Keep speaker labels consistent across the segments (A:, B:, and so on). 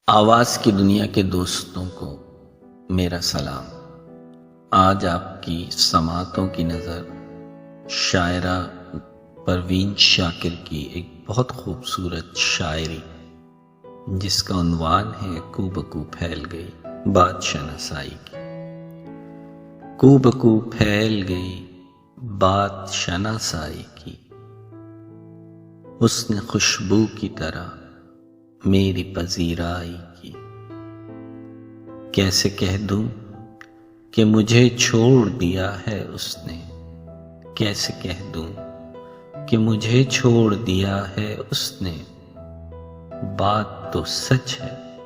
A: آواز کی دنیا کے دوستوں کو میرا سلام۔ آج آپ کی سماعتوں کی نظر شاعرہ پروین شاکر کی ایک بہت خوبصورت شاعری جس کا عنوان ہے کو بکو پھیل گئی بات شناسائی کی۔ کو بکو پھیل گئی بات شناسائی کی، حسن خوشبو کی طرح میری پذیرائی کی۔ کیسے کہہ دوں کہ مجھے چھوڑ دیا ہے اس نے، کیسے کہہ دوں کہ مجھے چھوڑ دیا ہے اس نے۔ بات تو سچ ہے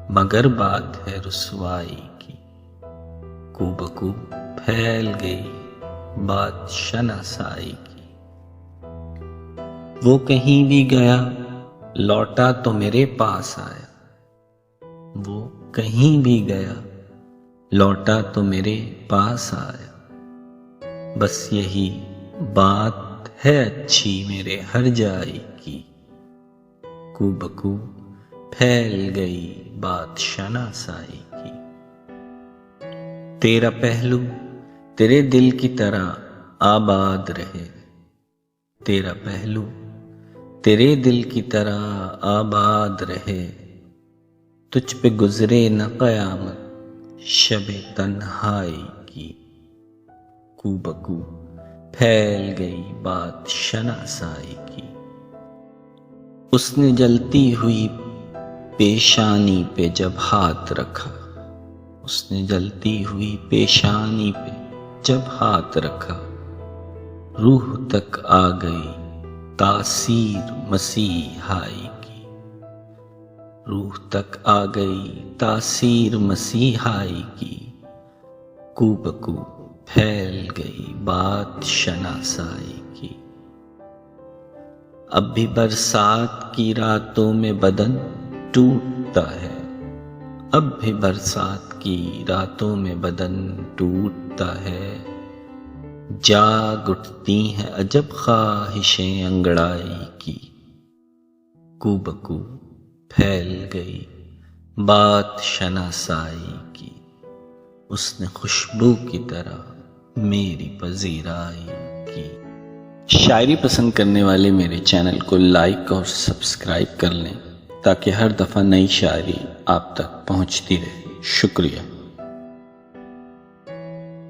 A: مگر بات ہے رسوائی کی۔ کو بکو پھیل گئی بات شناسائی کی۔ وہ کہیں بھی گیا لوٹا تو میرے پاس آیا، وہ کہیں بھی گیا لوٹا تو میرے پاس آیا۔ بس یہی بات ہے اچھی میرے ہر جائی کی۔ کو بکو پھیل گئی بات شناسائی کی۔ تیرا پہلو تیرے دل کی طرح آباد رہے، تیرا پہلو تیرے دل کی طرح آباد رہے۔ تجھ پہ گزرے نہ قیامت شب تنہائی کی۔ کو بکو پھیل گئی بات شناسائی کی۔ اس نے جلتی ہوئی پیشانی پہ جب ہاتھ رکھا، اس نے جلتی ہوئی پیشانی پہ جب ہاتھ رکھا، روح تک آ گئی تاثیر مسیحائی کی۔ روح تک آ گئی تاثیر مسیحائی کی۔ کو بکو پھیل گئی بات شناسائی کی۔ اب بھی برسات کی راتوں میں بدن ٹوٹتا ہے، اب بھی برسات کی راتوں میں بدن ٹوٹتا ہے۔ جاگ اٹھتی ہیں عجب خواہشیں انگڑائی کی۔ کو بکو پھیل گئی بات شناسائی کی۔ اس نے خوشبو کی طرح میری پذیرائی کی۔ شاعری پسند کرنے والے میرے چینل کو لائک اور سبسکرائب کر لیں تاکہ ہر دفعہ نئی شاعری آپ تک پہنچتی رہے۔ شکریہ۔